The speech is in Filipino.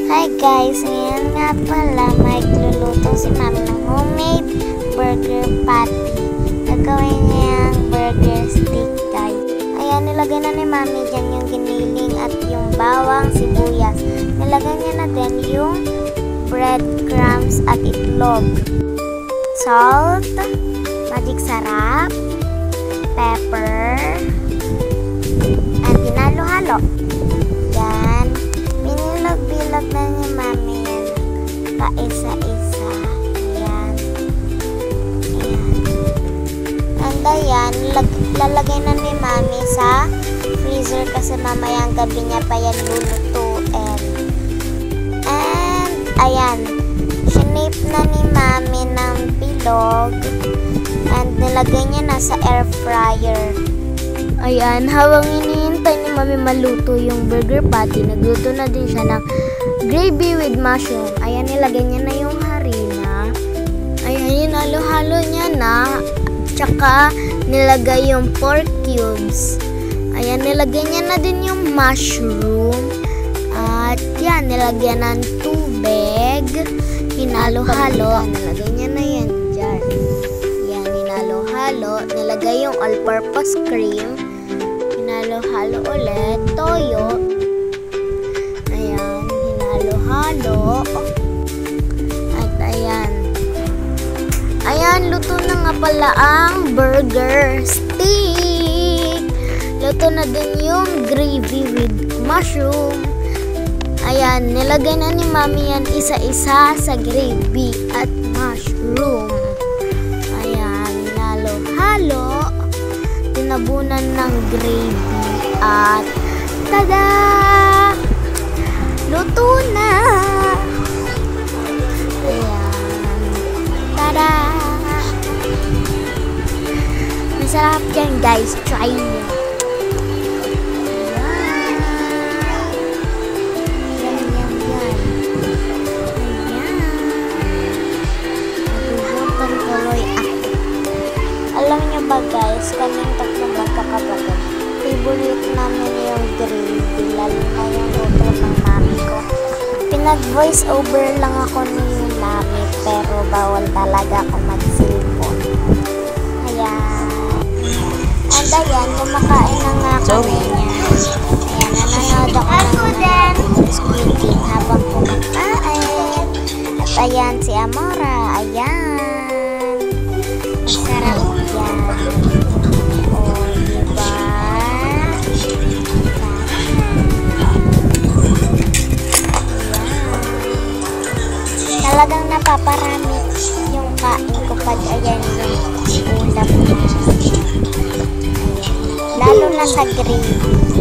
Hi guys, ngayon nga pala magluluto si Mami ng homemade burger patty. Gagawin niya yung burger stick guys. Ayan, nilagay na ni Mami dyan yung giniling at yung bawang, sibuyas. Nilagay niya na din yung breadcrumbs at itlog. Salt, magic sarap, pepper, at hinalo-halo. Yan. Binilog-bilog na ni Mami yan. Paisa-isa. Ayan. Ayan. And ayan, lalagay na ni Mami sa freezer kasi mamayang gabi niya pa yan lulutuin. And ayan, shinape na ni Mami ng bilog. And nilagay niya na sa air fryer. Ayan, habang hinihintay ni Mami maluto yung burger patty, nagluto na din siya ng gravy with mushroom. Ayan, nilagay niya na yung harina. Ayan, hinalo-halo niya na. Tsaka, nilagay yung pork cubes. Ayan, nilagay niya na din yung mushroom. At yan, nilagyan ng tubig. Hinalo-halo. Nilagay niya na yan dyan. Yan, hinalo-halo. Nilagay yung all-purpose cream. Hinalo-halo ulit. Toyo. Ayan, hinalo-halo. At ayan. Ayan, luto na nga pala ang burger stick. Luto na din yung gravy with mushroom. Ayan, nilagay na ni Mami yan isa-isa sa gravy at mushroom. Ayan, hinalo-halo. Tinabunan ng gravy at tada! Luto na! Ayan. Tada! Masarap yan guys. Try mo. Alam niyo ba guys, kaming tatlong magkakapatid, favorite namin yung gravy, lalo na yung luto ng mami ko. Pinag-voice over lang ako ni Mami, pero bawal talaga ako mag-cellphone. Ayan. And ayan, kumakain na nga kami niya. Ayan, nanonood ako ng Squid Game habang kumakain. At ayan, si Amora, ayan. Sarap yan. O, diba? Talagang napaparami yung kain ko pag ayan yung ulam na. Ayan. Lalo na sa gravy.